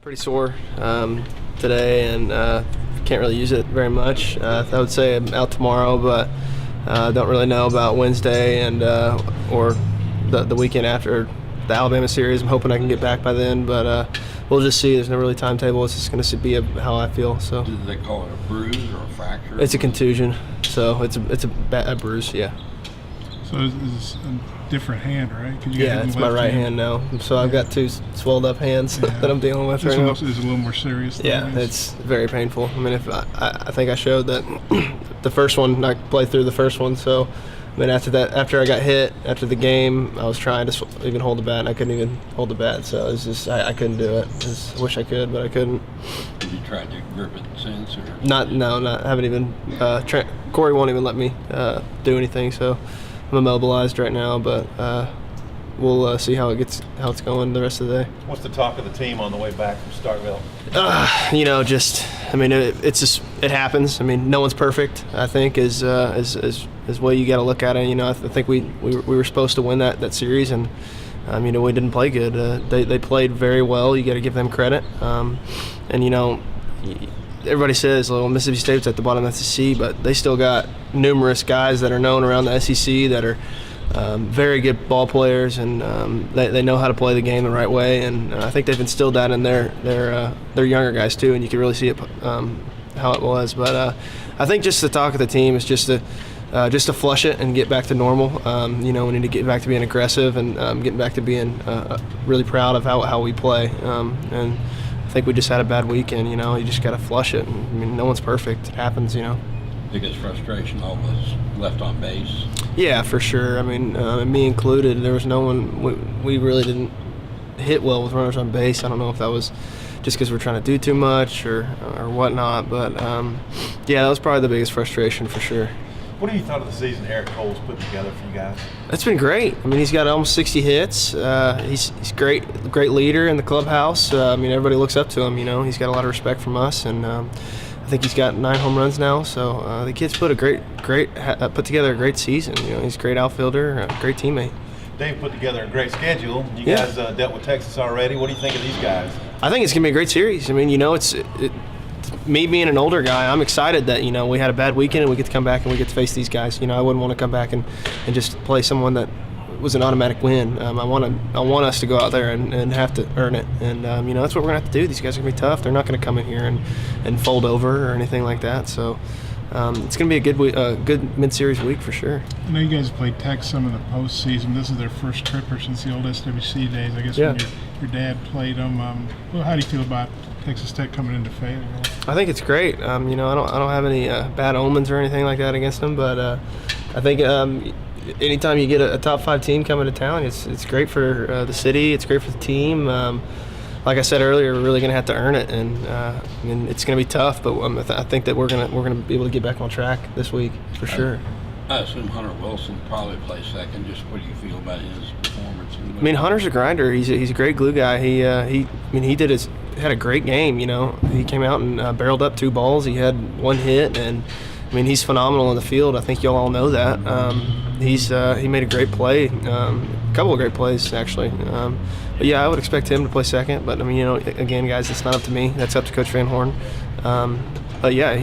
Pretty sore today, and can't really use it very much. I would say I'm out tomorrow, but don't really know about Wednesday and or the weekend after the Alabama series. I'm hoping I can get back by then, but we'll just see. There's no really timetable. It's just going to be how I feel. So. Did they call it a bruise or a fracture? It's a contusion, so it's a bruise. Yeah. So it's a different hand, right? Yeah, it's my right hand now. So I've got two swelled up hands that I'm dealing with right now. This is a little more serious. Yeah, it's very painful. I mean, if I think I showed that the first one, I played through the first one. So, I mean, after I got hit, after the game, I was trying to even hold the bat, and I couldn't even hold the bat. So it was just, I couldn't do it. I wish I could, but I couldn't. Have you tried to grip it since? Or? I haven't even. Corey won't even let me do anything. So I'm immobilized right now, but we'll see how it's going the rest of the day. What's the talk of the team on the way back from Starkville? It happens. I mean, no one's perfect. I think is way you got to look at it. I think we were supposed to win that series, and we didn't play good. They played very well. You got to give them credit. Everybody says, well, Mississippi State's at the bottom of the SEC, but they still got numerous guys that are known around the SEC that are very good ball players, and they know how to play the game the right way. And I think they've instilled that in their younger guys too, and you can really see it how it was. But I think just the talk of the team is just to flush it and get back to normal. We need to get back to being aggressive and getting back to being really proud of how we play. And I think we just had a bad weekend. You just got to flush it. I mean, no one's perfect. It happens. Biggest frustration always left on base. Yeah, for sure. I mean, me included. There was no one. We really didn't hit well with runners on base. I don't know if that was just because we're trying to do too much or whatnot. But yeah, that was probably the biggest frustration for sure. What have you thought of the season Eric Cole's put together for you guys? It's been great. I mean, he's got almost 60 hits. He's great leader in the clubhouse. Everybody looks up to him. He's got a lot of respect from us, and I think he's got 9 home runs now. So the kid's put together a great season. He's a great outfielder, a great teammate. Dave put together a great schedule. You guys dealt with Texas already. What do you think of these guys? I think it's gonna be a great series. I mean, me being an older guy, I'm excited that we had a bad weekend and we get to come back and we get to face these guys. I wouldn't want to come back and just play someone that was an automatic win. I want us to go out there and have to earn it. And that's what we're gonna have to do. These guys are gonna be tough. They're not gonna come in here and fold over or anything like that. So it's gonna be a good mid-series week for sure. I know you guys played Tech some in the postseason. This is their first tripper since the old SWC days. I guess when your dad played them. How do you feel about Texas Tech coming into Fayetteville? I think it's great. I don't have any bad omens or anything like that against them, but I think anytime you get a top 5 team coming to town, it's great for the city. It's great for the team. Like I said earlier, we're really going to have to earn it, and it's going to be tough. But I think that we're going to be able to get back on track this week for sure. I assume Hunter Wilson probably plays second. Just what do you feel about his performance? I mean, Hunter's a grinder. He's a great glue guy. He had a great game. He came out and barreled up 2 balls. He had 1 hit, and I mean, he's phenomenal in the field. I think y'all all know that. He made a great play, a couple of great plays actually. But yeah, I would expect him to play second. But I mean, again, guys, it's not up to me. That's up to Coach Van Horn. But yeah, if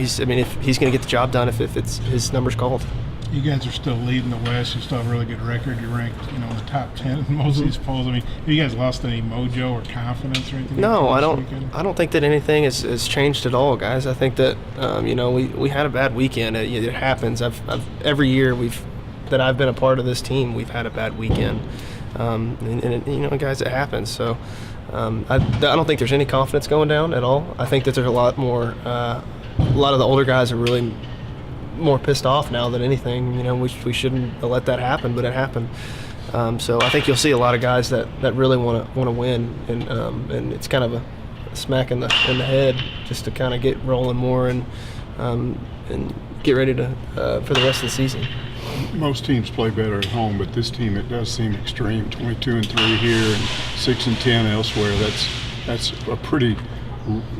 he's going to get the job done if it's his numbers called. You guys are still leading the West. You still have a really good record. You're ranked, in the top 10 in most of these polls. I mean, have you guys lost any mojo or confidence or anything? No, I don't think that anything has changed at all, guys. I think that we had a bad weekend. It happens. Every year that I've been a part of this team, we've had a bad weekend. Guys, it happens. So I don't think there's any confidence going down at all. I think that there's a lot more. A lot of the older guys are really more pissed off now than anything. We shouldn't have let that happen, but it happened. So I think you'll see a lot of guys that really want to win, and it's kind of a smack in the head just to kind of get rolling more and get ready to for the rest of the season. Most teams play better at home, but this team, it does seem extreme. 22-3 here and 6-10 elsewhere. That's a pretty,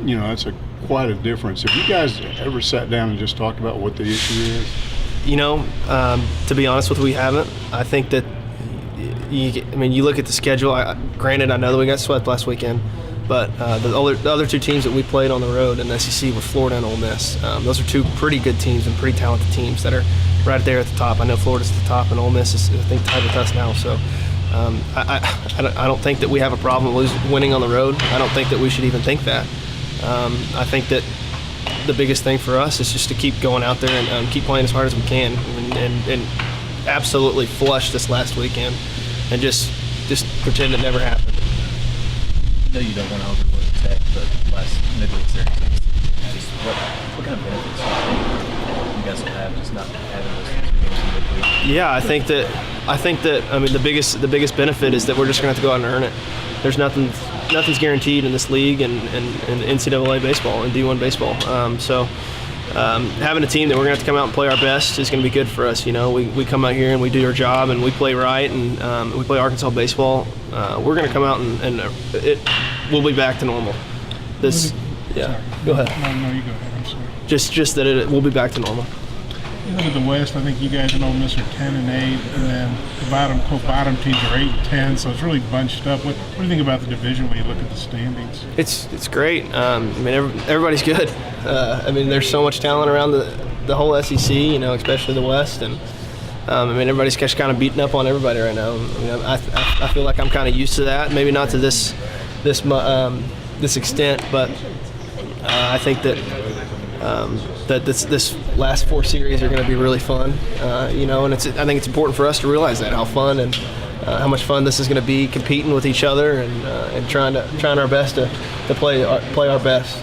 that's quite a difference. Have you guys ever sat down and just talked about what the issue is? To be honest with you, we haven't. I think that you look at the schedule. Granted, I know that we got swept last weekend, But the other two teams that we played on the road in the SEC were Florida and Ole Miss. Those are two pretty good teams and pretty talented teams that are right there at the top. I know Florida's at the top, and Ole Miss is, I think, tied with us now. So I don't think that we have a problem winning on the road. I don't think that we should even think that. I think that the biggest thing for us is just to keep going out there and keep playing as hard as we can and absolutely flush this last weekend and just pretend it never happened. I know you don't want to overlook Tech, but last midweek series, just what kind of benefits do you think you guys will have just not having those 2 games in midweek? Yeah, I think that I mean the biggest benefit is that we're just gonna have to go out and earn it. There's nothing's guaranteed in this league and NCAA baseball and D1 baseball. Having a team that we're gonna have to come out and play our best is gonna be good for us. You know, we come out here and we do our job and we play right and we play Arkansas baseball. We're gonna come out and we'll be back to normal. Go ahead. No, you go ahead. I'm sorry. Just that we'll be back to normal. You look at the West. I think you guys and Ole Miss are 10-8, and then the bottom teams are 8-10. So it's really bunched up. What do you think about the division when you look at the standings? It's great. I mean, everybody's good. I mean, there's so much talent around the whole SEC. You know, especially the West, and I mean, everybody's just kind of beating up on everybody right now. I mean, I feel like I'm kind of used to that. Maybe not to this extent, but I think that that this last 4 series are going to be really fun. You know, and I think it's important for us to realize that how fun and how much fun this is going to be, competing with each other and trying our best to play our best.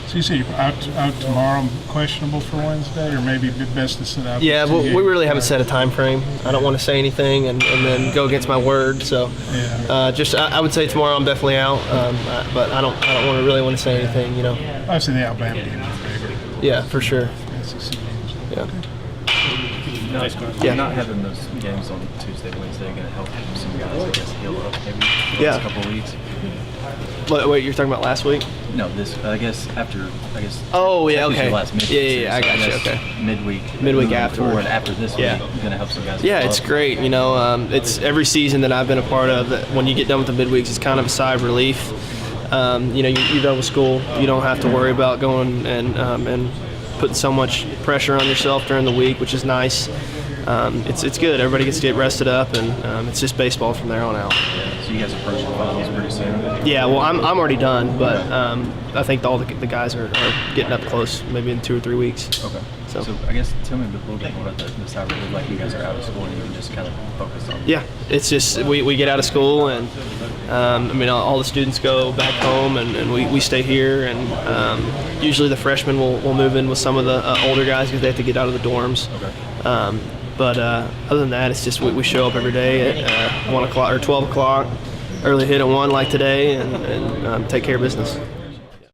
So you say you're out tomorrow, questionable for Wednesday, or maybe best to sit out? Yeah, but we really haven't set a time frame. I don't want to say anything and then go against my word. So, I would say tomorrow I'm definitely out, but I don't really want to say anything. You know. Obviously, the Alabama game is bigger. Yeah, for sure. SEC games. Yeah. Not having those games on Tuesday, Wednesday going to help some guys, I guess, heal up maybe the last couple of weeks. Wait, you're talking about last week? No, I guess. Oh yeah, okay. Last midweek Yeah, I got you. Okay. Midweek afterwards. And after this week, going to help some guys. Yeah, it's great. You know, it's every season that I've been a part of. That when you get done with the midweeks, it's kind of a sigh of relief. You know, you're done with school. You don't have to worry about going and putting so much pressure on yourself during the week, which is nice. It's good. Everybody gets to get rested up, and it's just baseball from there on out. Yeah, so you guys approach the finals pretty soon. Yeah, well, I'm already done, but I think all the guys are getting up close, maybe in 2 or 3 weeks. Okay. So I guess tell me a little bit more about the side really like you guys are out of school and you can just kind of focus on. Yeah, it's just we get out of school and I mean all the students go back home and we stay here and usually the freshmen will move in with some of the older guys because they have to get out of the dorms. Okay. But other than that, it's just we show up every day at 1 o'clock or 12 o'clock, early hit at 1 like today, and take care of business.